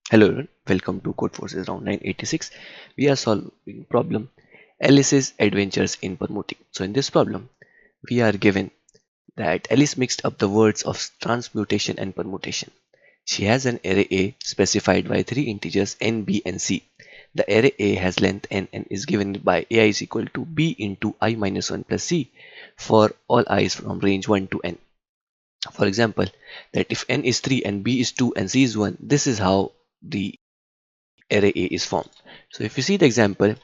Hello everyone, welcome to Codeforces round 986. We are solving problem Alice's adventures in Permuting. So in this problem, we are given that Alice mixed up the words of transmutation and permutation. She has an array A specified by three integers n, b and c. The array A has length n and is given by ai is equal to b into I minus 1 plus c for all i's from range 1 to n. For example, that if n is 3 and b is 2 and c is 1, this is how the array A is formed. So if you see the example,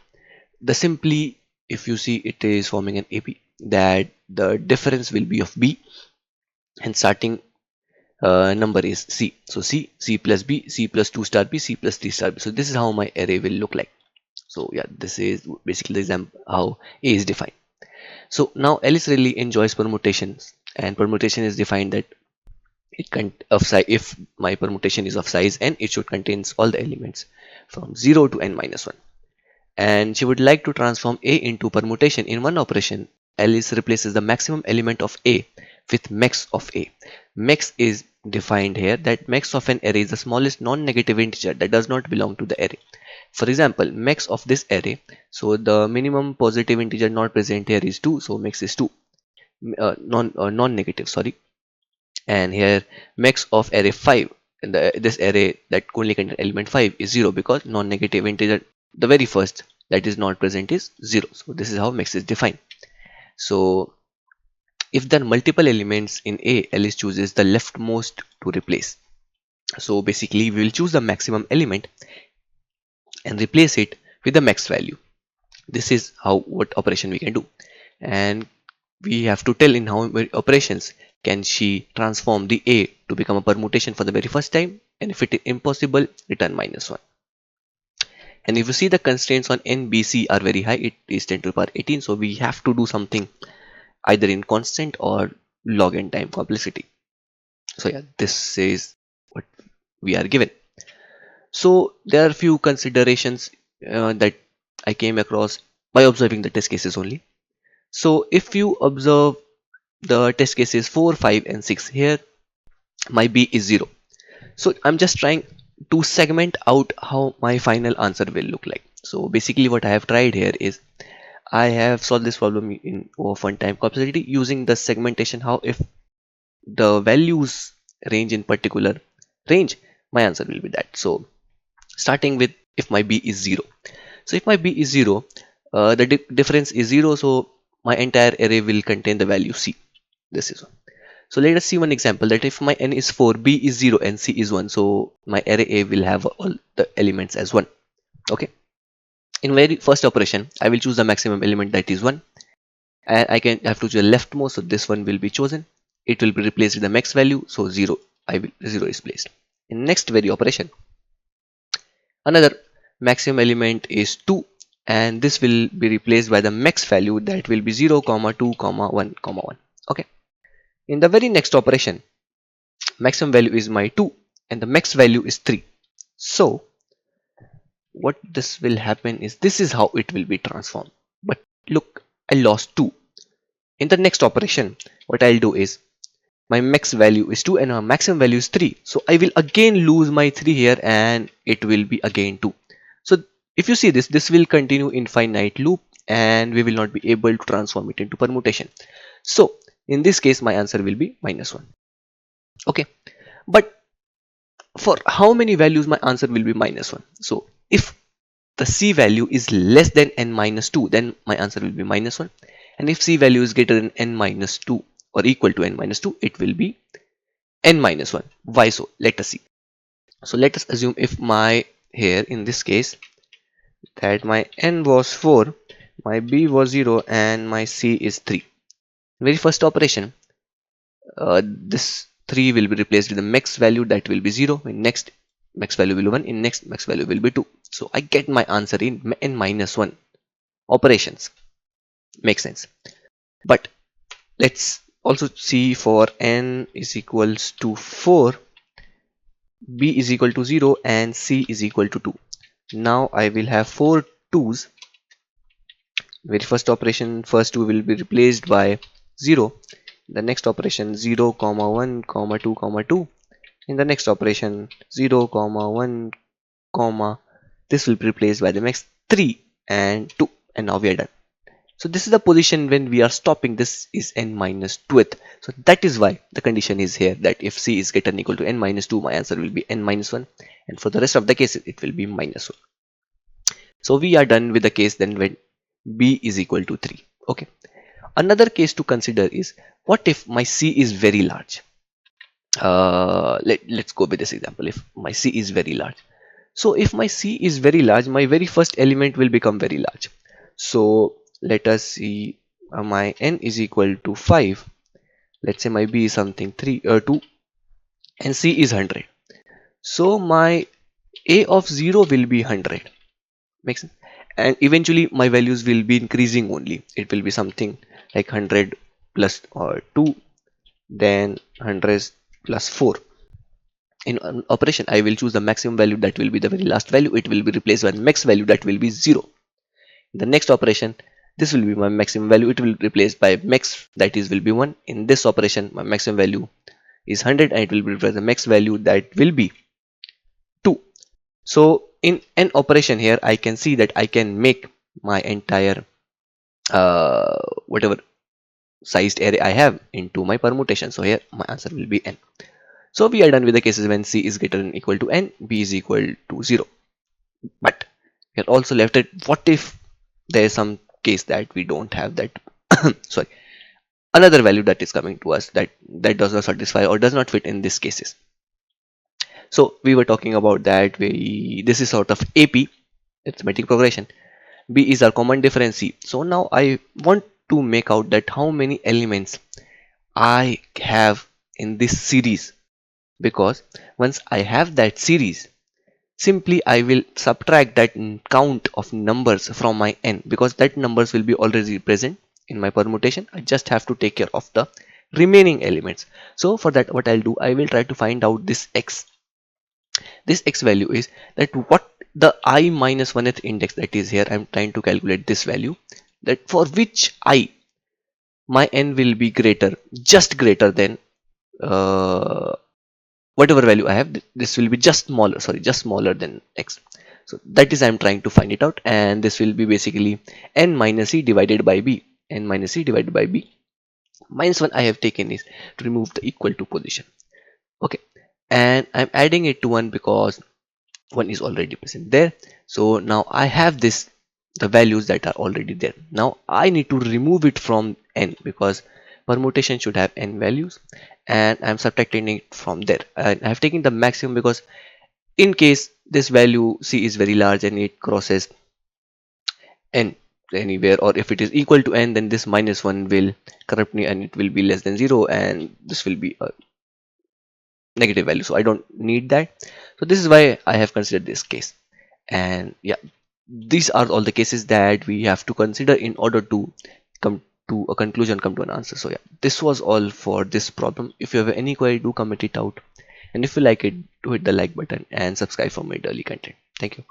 the simply if you see it is forming an AP, that the difference will be of B and starting number is C. So C plus B, C plus 2 star B, C plus 3 star B. So this is how my array will look like. So yeah, this is basically the example how A is defined. So now Alice really enjoys permutations, and permutation is defined that it can of size, if my permutation is of size n, it should contains all the elements from 0 to n minus 1. And she would like to transform A into permutation in one operation. Alice replaces the maximum element of A with max of A. Max is defined here that max of an array is the smallest non-negative integer that does not belong to the array. For example, max of this array, so the minimum positive integer not present here is 2, so max is 2, non-negative, sorry. And here max of array 5, and this array that only contains element 5 is 0 because non-negative integer, the very first that is not present is 0. So this is how max is defined. So if there are multiple elements in A, Alice chooses the leftmost to replace. So basically we will choose the maximum element and replace it with the max value. This is how what operation we can do, and we have to tell in how many operations can she transform the A to become a permutation for the very first time, and if it is impossible, return -1. And if you see the constraints on NBC are very high, it is 10 to the power 18, so we have to do something either in constant or log n time complexity. So yeah, this is what we are given. So there are few considerations that I came across by observing the test cases only. So if you observe the test cases 4, 5 and 6, here my B is 0. So I'm just trying to segment out how my final answer will look like. So basically what I have tried here is I have solved this problem in over one time complexity using the segmentation, how if the values range in particular range, my answer will be that. So starting with if my B is 0. So if my B is 0, the difference is 0, so my entire array will contain the value C. This is one. So let us see one example that if my n is 4, B is 0 and C is 1, so my array A will have all the elements as 1. Okay. In very first operation, I will choose the maximum element that is 1, and I can have to choose the leftmost, so this one will be chosen. It will be replaced with the max value, so 0. 0 is placed. In next very operation, another maximum element is 2, and this will be replaced by the max value that will be 0, 2, 1, 1. Okay. In the very next operation, maximum value is my 2 and the max value is 3. So what this will happen is this is how it will be transformed. But look, I lost 2. In the next operation, what I'll do is my max value is 2 and my maximum value is 3. So I will again lose my 3 here and it will be again 2. So if you see this, this will continue infinite loop and we will not be able to transform it into permutation. So in this case, my answer will be -1. Okay. But for how many values my answer will be -1? So if the C value is less than n minus 2, then my answer will be -1. And if C value is greater than n minus 2 or equal to n minus 2, it will be n minus 1. Why so? Let us see. So let us assume if my here in this case that my n was 4, my B was 0 and my C is 3. Very first operation, this 3 will be replaced with the max value that will be 0. In next max value will be 1. In next max value will be 2. So I get my answer in n minus 1 operations. Makes sense. But let's also see for n is equals to 4, B is equal to 0 and C is equal to 2. Now I will have 4 2's. Very first operation, first 2 will be replaced by 0. The next operation 0, 1, 2, 2. In the next operation 0, 1, comma, this will be replaced by the max 3 and 2, and now we are done. So this is the position when we are stopping. This is n minus 2th. So that is why the condition is here that if c is greater than equal to n minus 2, my answer will be n minus 1, and for the rest of the cases it will be minus 1. So we are done with the case then when b is equal to 3. Okay. Another case to consider is, what if my c is very large? Let's go with this example. If my c is very large, so if my c is very large, my very first element will become very large. So let us see, my n is equal to 5. Let's say my b is something 2, and c is 100. So my a of 0 will be 100. Makes sense? And eventually my values will be increasing only. It will be something like 100 plus or 2, then 100 plus 4. In an operation, I will choose the maximum value, that will be the very last value. It will be replaced by the max value, that will be 0. In the next operation, this will be my maximum value, it will be replaced by max, that is will be 1. In this operation, my maximum value is 100 and it will be replaced by the max value, that will be 2. So in an operation here, I can see that I can make my entire whatever sized array I have into my permutation. So here my answer will be n. So we are done with the cases when c is greater than equal to n, b is equal to 0. But we are also left at, what if there is some case that we don't have that sorry, another value that is coming to us that does not satisfy or does not fit in these cases. So we were talking about that this is sort of AP, arithmetic progression. B is our common difference C. So now I want to make out that how many elements I have in this series, because once I have that series, simply I will subtract that count of numbers from my n, because that numbers will be already present in my permutation. I just have to take care of the remaining elements. So for that, what I'll do, I will try to find out this x. This x value is that what the I minus 1th index that is here. I'm trying to calculate this value, that for which I my n will be greater, just greater than whatever value I have. This will be just smaller, sorry, just smaller than x. So that is I'm trying to find it out, and this will be basically n minus c divided by b. N minus c divided by b minus 1 I have taken is to remove the equal to position. Okay, and I'm adding it to 1 because 1 is already present there. So now I have this, the values that are already there. Now I need to remove it from n, because permutation should have n values, and I'm subtracting it from there. And I have taken the maximum because in case this value c is very large and it crosses n anywhere, or if it is equal to n, then this minus 1 will corrupt me and it will be less than 0, and this will be a negative value, so I don't need that. So this is why I have considered this case. And yeah, these are all the cases that we have to consider in order to come to a conclusion, come to an answer. So yeah, this was all for this problem. If you have any query, do comment it out, and if you like it, do hit the like button and subscribe for more daily content. Thank you.